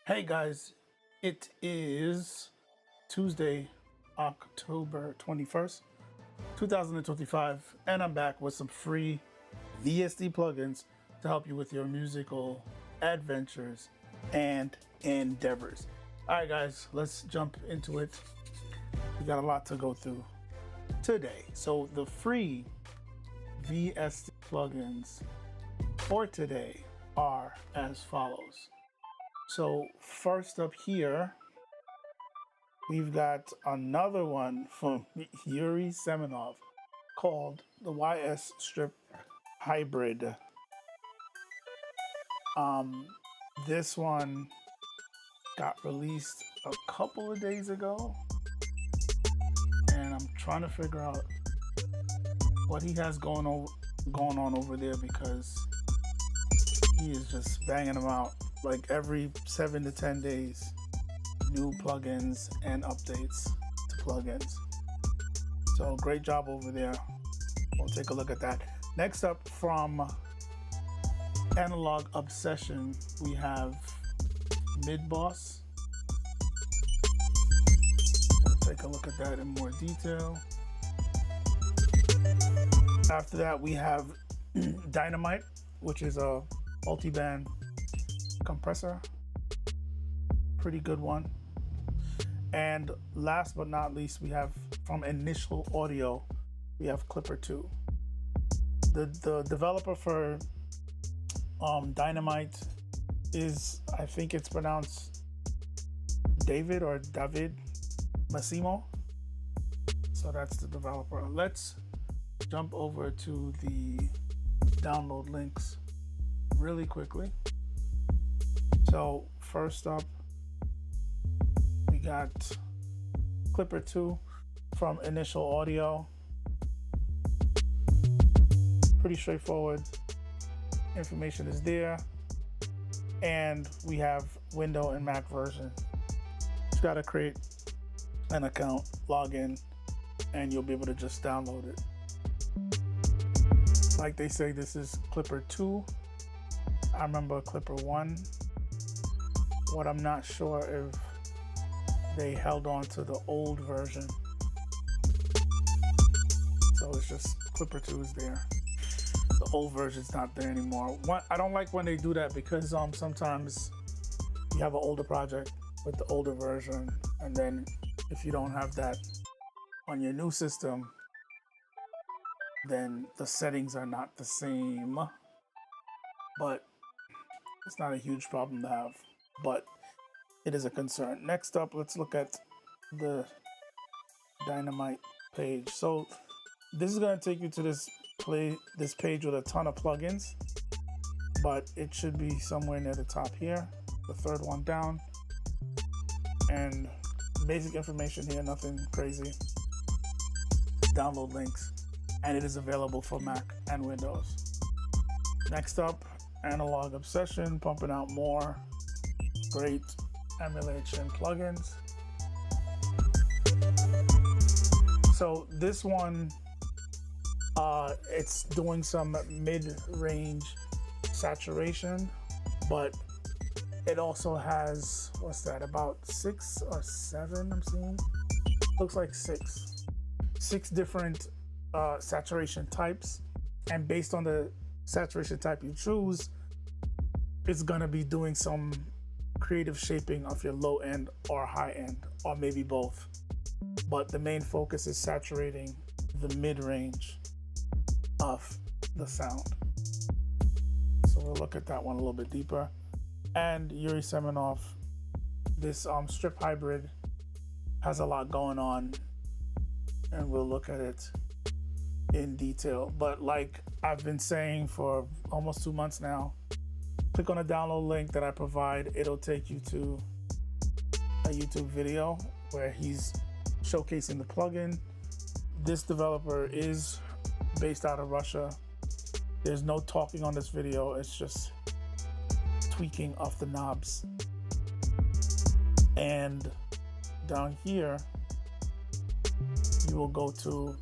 Hey guys, it is Tuesday, October 21st, 2025, and I'm back with some free VST plugins to help you with your musical adventures and endeavors. All right, guys, let's jump into it. We got a lot to go through today. So, the free VST plugins for today are as follows. So first up here, we've got another one from Yuri Semenov called the YS Strip Hybrid. This one got released a couple of days ago, and I'm trying to figure out what he has going on over there, because he is just banging them out like every 7 to 10 days, new plugins and updates to plugins. So great job over there. We'll take a look at that. Next up, from Analog Obsession, we have Mid Boss. We'll take a look at that in more detail. After that, we have Dynamite, which is a multi-band compressor, pretty good one. And last but not least, we have from Initial Audio, we have Clipper 2. The developer for Dynamite is, I think it's pronounced David Massimo. So that's the developer. Let's jump over to the download links really quickly. So first up, we got Clipper 2 from Initial Audio. Pretty straightforward. Information is there. And we have Windows and Mac version. You got to create an account, log in, and you'll be able to just download it. Like they say, this is Clipper 2. I remember Clipper 1. What I'm not sure if they held on to the old version. So it's just Clipper 2 is there. The old version's not there anymore. I don't like when they do that, because sometimes you have an older project with the older version, and then if you don't have that on your new system, then the settings are not the same. But it's not a huge problem to have, but it is a concern. Next up, let's look at the Dynamite page. So this is going to take you to this page with a ton of plugins, but it should be somewhere near the top here, the third one down. And basic information here, nothing crazy. Download links, and it is available for Mac and Windows. Next up, Analog Obsession, pumping out more great emulation plugins. So this one, it's doing some mid-range saturation, but it also has, what's that, about 6 or 7 I'm seeing? Looks like 6 different saturation types, and based on the saturation type you choose, it's gonna be doing some creative shaping of your low end or high end, or maybe both. But the main focus is saturating the mid-range of the sound. So we'll look at that one a little bit deeper. And Yuri Semenov, this strip hybrid has a lot going on, and we'll look at it in detail. But like I've been saying for almost 2 months now, click on the download link that I provide. It'll take you to a YouTube video where he's showcasing the plugin. This developer is based out of Russia. There's no talking on this video. It's just tweaking of the knobs. And down here, you will go to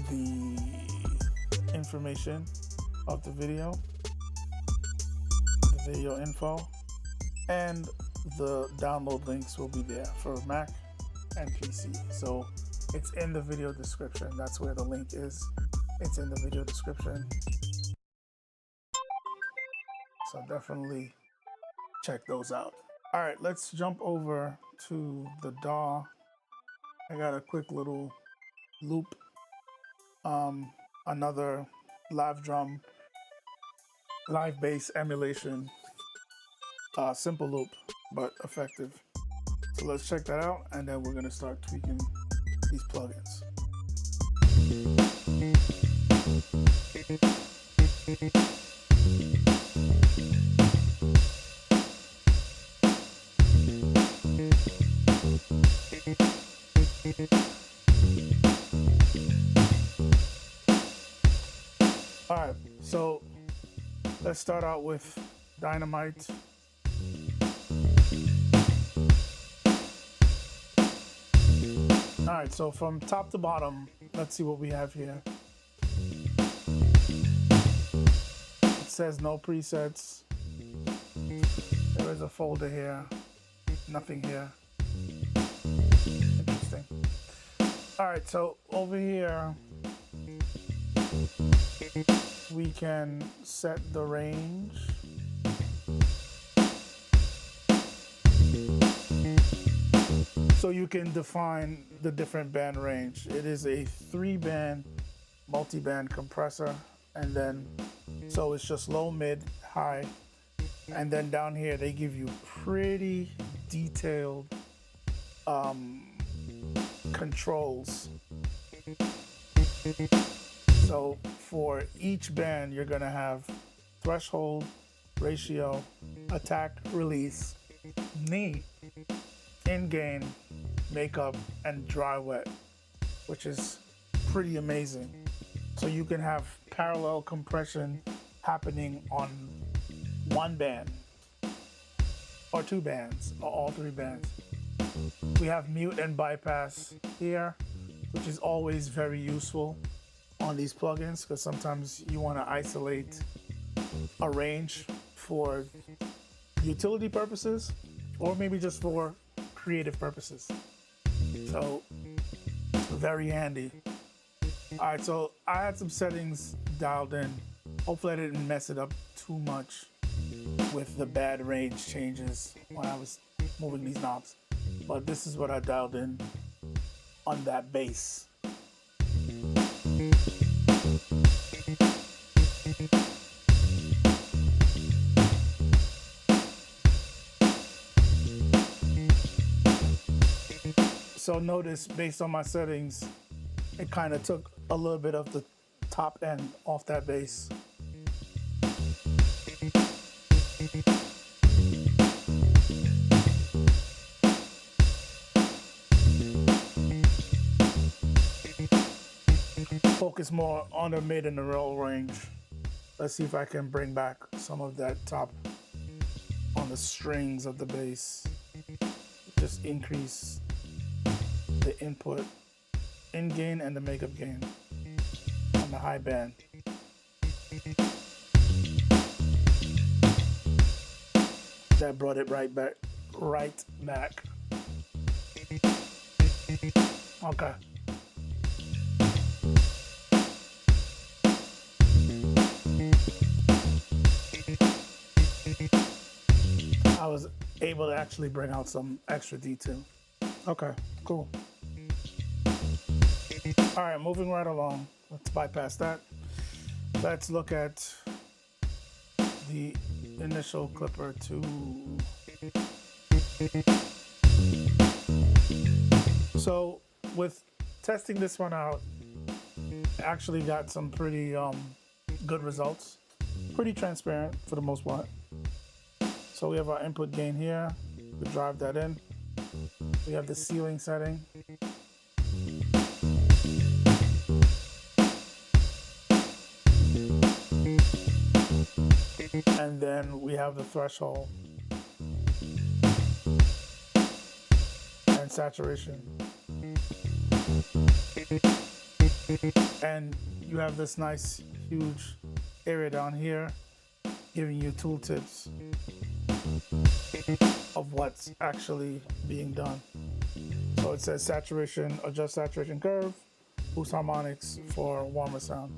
the information of the video info, and the download links will be there for Mac and PC. So it's in the video description. That's where the link is. It's in the video description. So definitely check those out. All right, let's jump over to the DAW. I got a quick little loop, another live drum, live bass emulation, simple loop, but effective. So let's check that out, and then we're gonna start tweaking these plugins. All right, so let's start out with Dynamite. All right, so from top to bottom, let's see what we have here. It says no presets. There is a folder here, nothing here. Interesting. All right, so over here, we can set the range. So you can define the different band range. It is a 3-band multi-band compressor, and then so it's just low, mid, high, and then down here they give you pretty detailed controls. So for each band, you're gonna have threshold, ratio, attack, release, knee, in gain, makeup, and dry wet, which is pretty amazing. So you can have parallel compression happening on one band, or 2 bands, or all 3 bands. We have mute and bypass here, which is always very useful on these plugins, because sometimes you want to isolate a range for utility purposes, or maybe just for creative purposes. So very handy. All right, so I had some settings dialed in. Hopefully I didn't mess it up too much with the bad range changes when I was moving these knobs, but this is what I dialed in on that bass. So notice, based on my settings, it kind of took a little bit of the top end off that bass. Focus more on the mid and the roll range. Let's see if I can bring back some of that top on the strings of the bass. Just increase the input in gain and the makeup gain on the high band. That brought it right back. Okay. I was able to actually bring out some extra detail. Okay, cool. All right, moving right along. Let's bypass that. Let's look at the initial clipper to. So with testing this one out, I actually got some pretty good results. Pretty transparent for the most part. So we have our input gain here. We drive that in. We have the ceiling setting. And then we have the threshold and saturation. And you have this nice huge area down here giving you tooltips of what's actually being done. So it says saturation, adjust saturation curve, boost harmonics for warmer sound.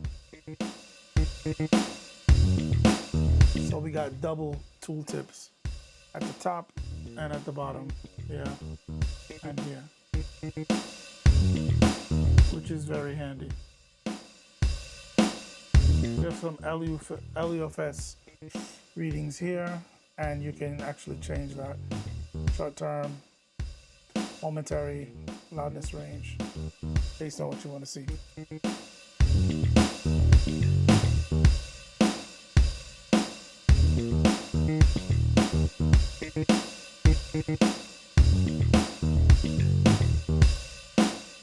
So we got double tooltips at the top and at the bottom, here and here, which is very handy. We have some LUFS readings here, and you can actually change that short term, momentary, loudness range based on what you want to see.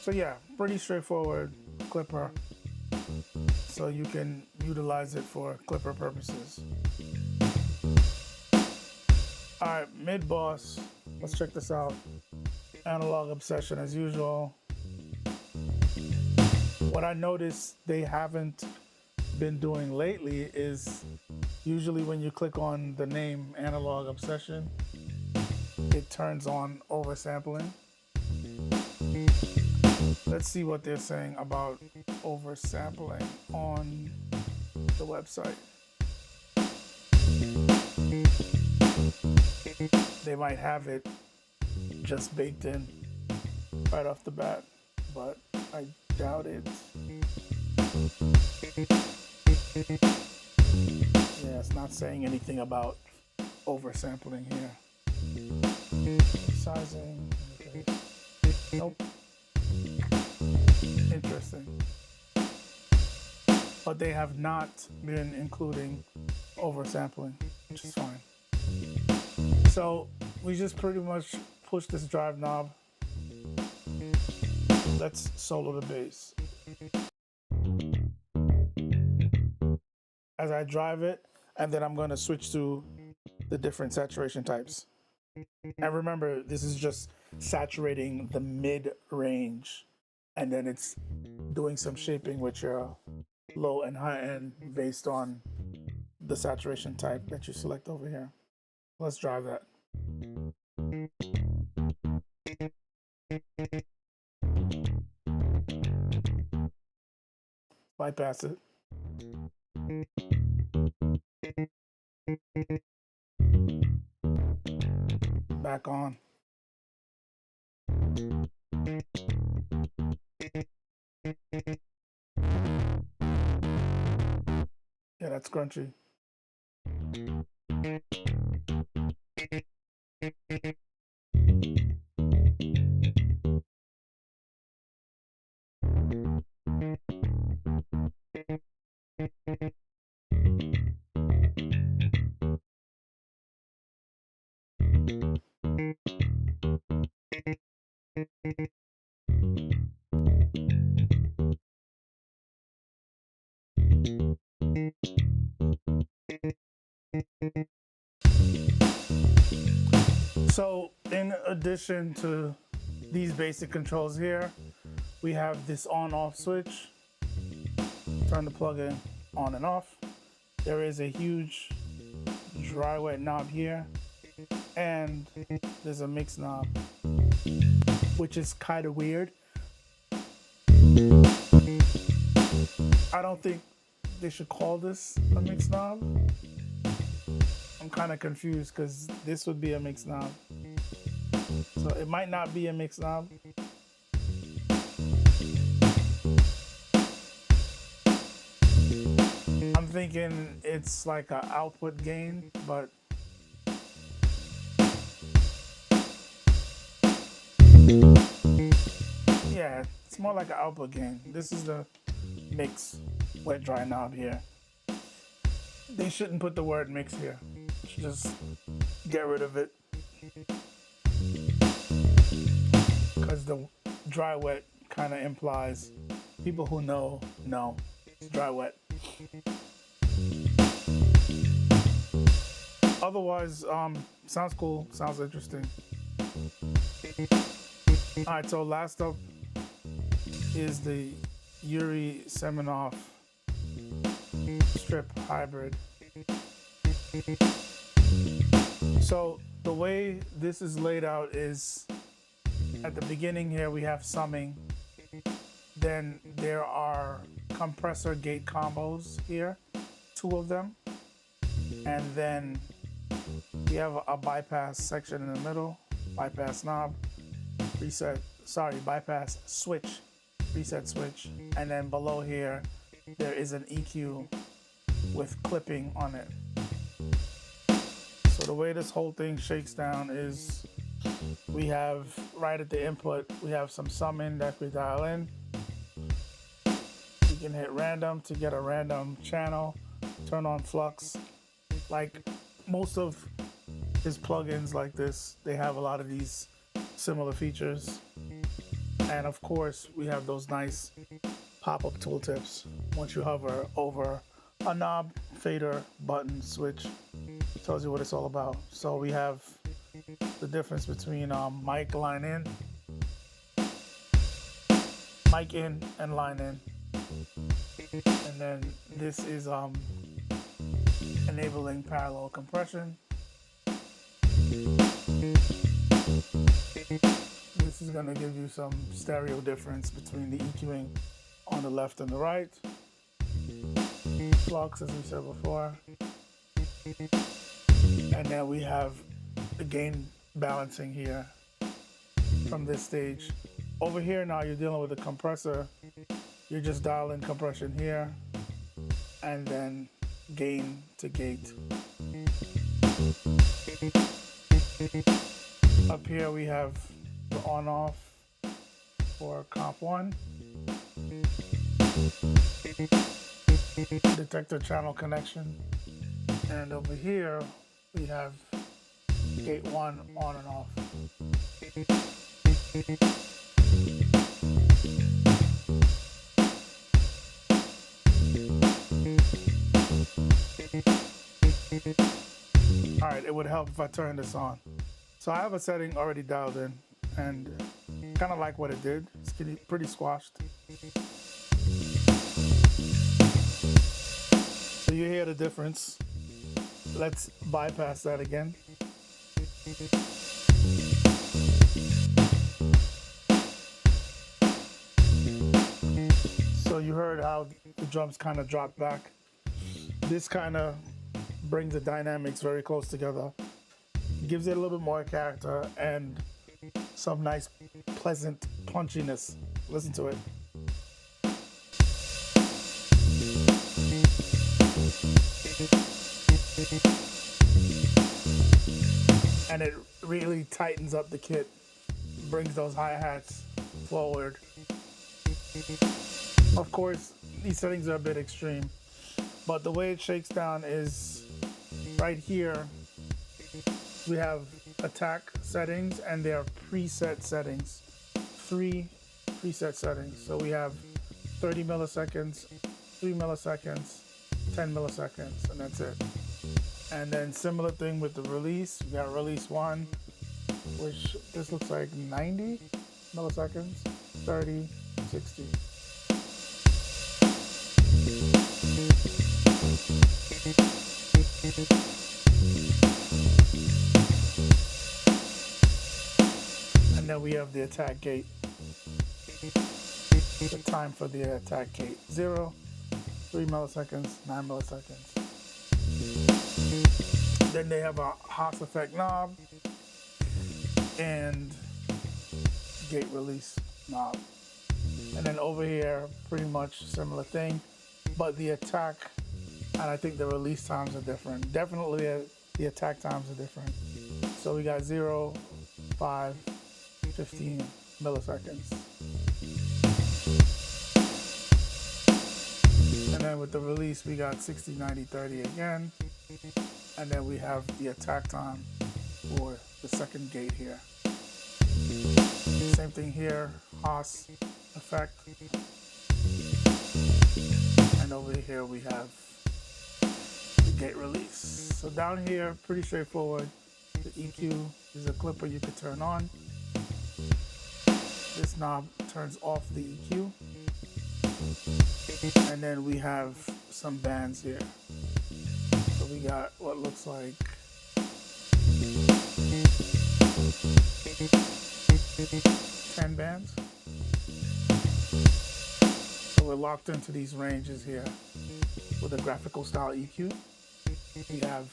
So yeah, pretty straightforward clipper. So you can utilize it for clipper purposes. All right, mid-boss, let's check this out. Analog obsession as usual. What I noticed they haven't been doing lately is usually when you click on the name analog obsession, it turns on oversampling. Let's see what they're saying about oversampling on the website. They might have it just baked in right off the bat, but I doubt it. Yeah, it's not saying anything about oversampling here. Sizing. Okay. Nope. Interesting. But they have not been including oversampling, which is fine. So we just pretty much push this drive knob. Let's solo the bass. As I drive it, and then I'm going to switch to the different saturation types. And remember, this is just saturating the mid-range, and then it's doing some shaping with your low and high end based on the saturation type that you select over here. Let's drive that. Bypass it. Back on. Yeah, that's crunchy. So in addition to these basic controls here, we have this on-off switch. Turn the plug-in on and off. There is a huge dry wet knob here, and there's a mix knob, which is kind of weird. I don't think they should call this a mix knob. I'm kind of confused because this would be a mix knob. So it might not be a mix knob. I'm thinking it's like an output gain, but yeah, it's more like an output gain. This is the mix wet dry knob here. They shouldn't put the word mix here. Just get rid of it, because the dry wet kind of implies people who know it's dry wet. Otherwise, sounds cool, sounds interesting. All right, so last up is the Yuri Semenov strip hybrid. So the way this is laid out is, at the beginning here we have summing, then there are compressor gate combos here, 2 of them, and then we have a bypass section in the middle, bypass knob, bypass switch, reset switch, and then below here there is an EQ with clipping on it. So the way this whole thing shakes down is we have, right at the input, we have some summing that we dial in. You can hit random to get a random channel, turn on flux. Like most of his plugins like this, they have a lot of these similar features. And of course, we have those nice pop-up tooltips. Once you hover over a knob, fader, button, switch, tells you what it's all about. So we have the difference between mic line in, mic in, and line in. And then this is enabling parallel compression. This is going to give you some stereo difference between the EQing on the left and the right. Flux, as we said before. And then we have the gain balancing here from this stage. Over here now you're dealing with a compressor. You just dial in compression here and then gain to gate. Up here we have the on-off for comp 1. Detector channel connection. And over here we have gate 1 on and off. All right, it would help if I turn this on. So I have a setting already dialed in, and kind of like what it did. It's getting pretty squashed. So you hear the difference. Let's bypass that again. So you heard how the drums kind of dropped back. This kind of brings the dynamics very close together, gives it a little bit more character and some nice pleasant punchiness. Listen to it. And it really tightens up the kit, brings those hi-hats forward. Of course, these settings are a bit extreme, but the way it shakes down is right here. We have attack settings and there are preset settings, 3 preset settings. So we have 30 milliseconds, 3 milliseconds, 10 milliseconds, and that's it. And then similar thing with the release. We got release 1, which this looks like 90 milliseconds, 30, 60. And then we have the attack gate. The time for the attack gate, 0, 3 milliseconds, 9 milliseconds. Then they have a Haas effect knob and gate release knob. And then over here, pretty much similar thing, but the attack and I think the release times are different. Definitely the attack times are different. So we got 0, 5, 15 milliseconds. And then with the release, we got 60, 90, 30 again. And then we have the attack time for the second gate here. Same thing here, Haas effect. And over here we have the gate release. So down here, pretty straightforward. The EQ is a clipper you could turn on. This knob turns off the EQ. And then we have some bands here. So we got what looks like 10 bands. So we're locked into these ranges here with a graphical style EQ. We have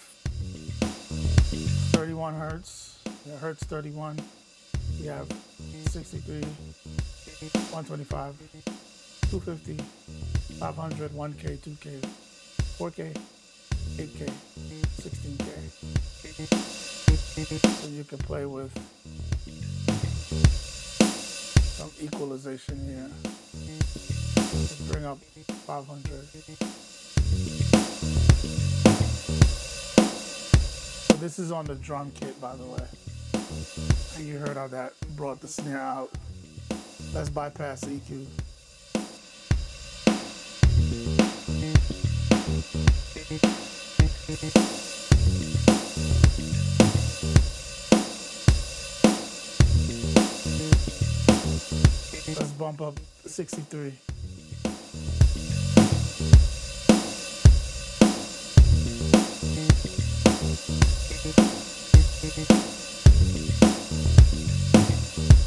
31 hertz, hertz 31. We have 63, 125, 250, 500, 1K, 2K, 4K, 8K, 16K. So you can play with some equalization here. Let's bring up 500. So this is on the drum kit, by the way. And you heard how that brought the snare out. Let's bypass the EQ. Let's bump up 63.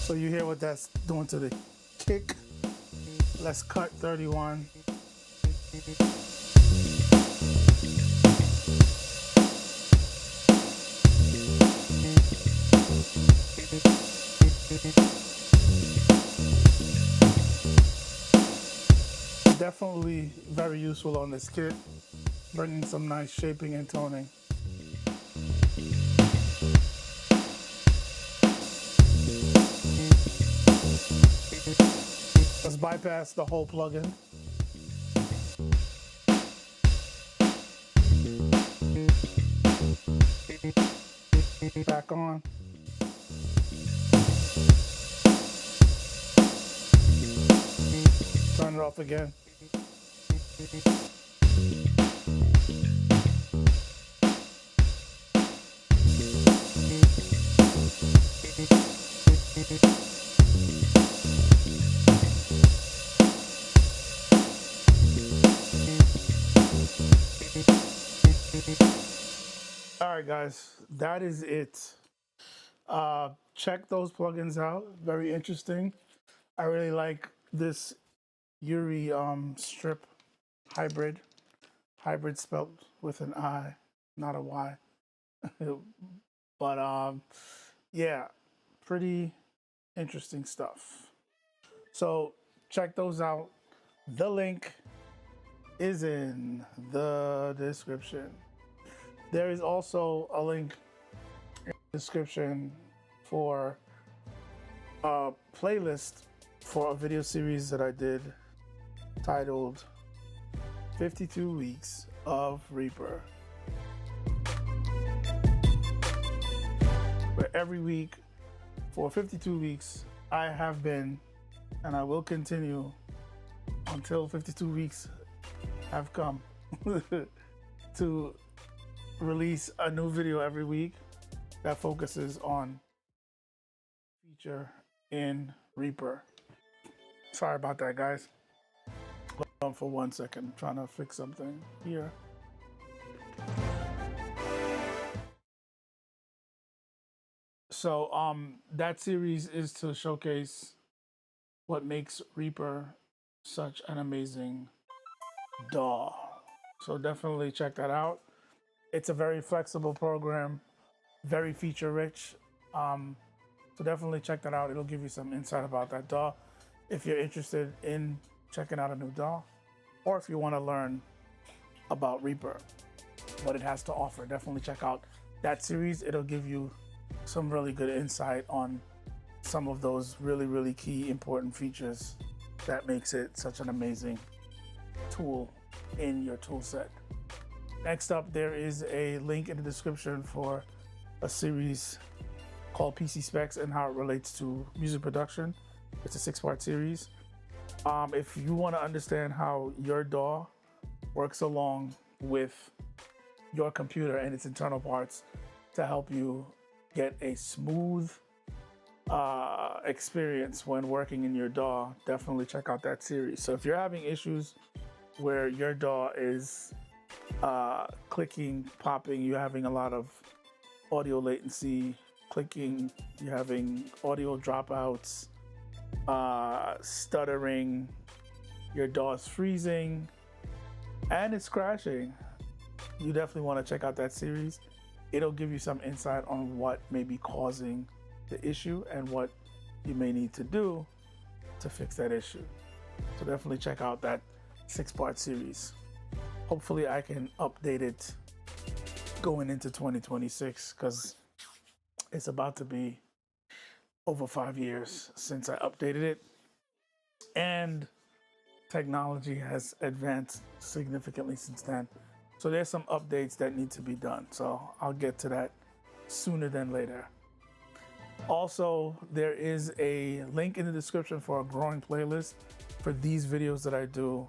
So you hear what that's doing to the kick. Let's cut 31. Definitely very useful on this kit, bringing some nice shaping and toning. Let's bypass the whole plugin. Back on. Turn it off again. All right, guys, that is it. Check those plugins out. Very interesting. I really like this Yuri strip hybrid. Hybrid spelled with an I, not a Y. But yeah, pretty interesting stuff. So check those out. The link is in the description. There is also a link in the description for a playlist for a video series that I did titled 52 Weeks of Reaper. Where every week for 52 weeks, I have been and I will continue until 52 weeks have come to release a new video every week that focuses on feature in Reaper. Sorry about that, guys. Hold on for 1 second. I'm trying to fix something here. So that series is to showcase what makes Reaper such an amazing DAW. So definitely check that out. It's a very flexible program, very feature rich. So definitely check that out. It'll give you some insight about that DAW if you're interested in checking out a new DAW, or if you want to learn about Reaper, what it has to offer. Definitely check out that series. It'll give you some really good insight on some of those really key important features that makes it such an amazing tool in your tool set. Next up, there is a link in the description for a series called PC Specs and how it relates to music production. It's a 6-part series. If you want to understand how your DAW works along with your computer and its internal parts to help you get a smooth experience when working in your DAW, definitely check out that series. So if you're having issues where your DAW is clicking, popping, you're having a lot of audio latency, clicking, you're having audio dropouts, stuttering, your DAW is freezing, and it's crashing, you definitely want to check out that series. It'll give you some insight on what may be causing the issue and what you may need to do to fix that issue. So definitely check out that 6-part series. Hopefully I can update it going into 2026 because it's about to be over 5 years since I updated it, and technology has advanced significantly since then. So there's some updates that need to be done. So I'll get to that sooner than later. Also, there is a link in the description for a growing playlist for these videos that I do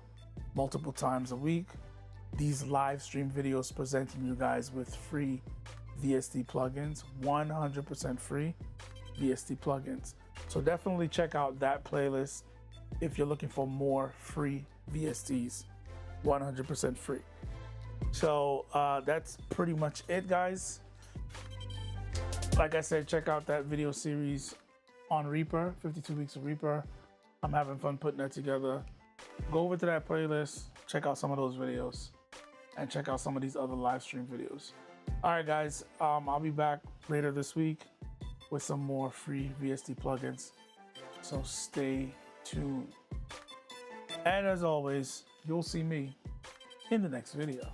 multiple times a week. These live stream videos presenting you guys with free VST plugins, 100% free VST plugins. So definitely check out that playlist if you're looking for more free VSTs, 100% free. So that's pretty much it, guys. Like I said, check out that video series on Reaper, 52 weeks of Reaper. I'm having fun putting that together. Go over to that playlist, check out some of those videos, and check out some of these other live stream videos. All right, guys, I'll be back later this week with some more free VST plugins. So stay tuned. And as always, you'll see me in the next video.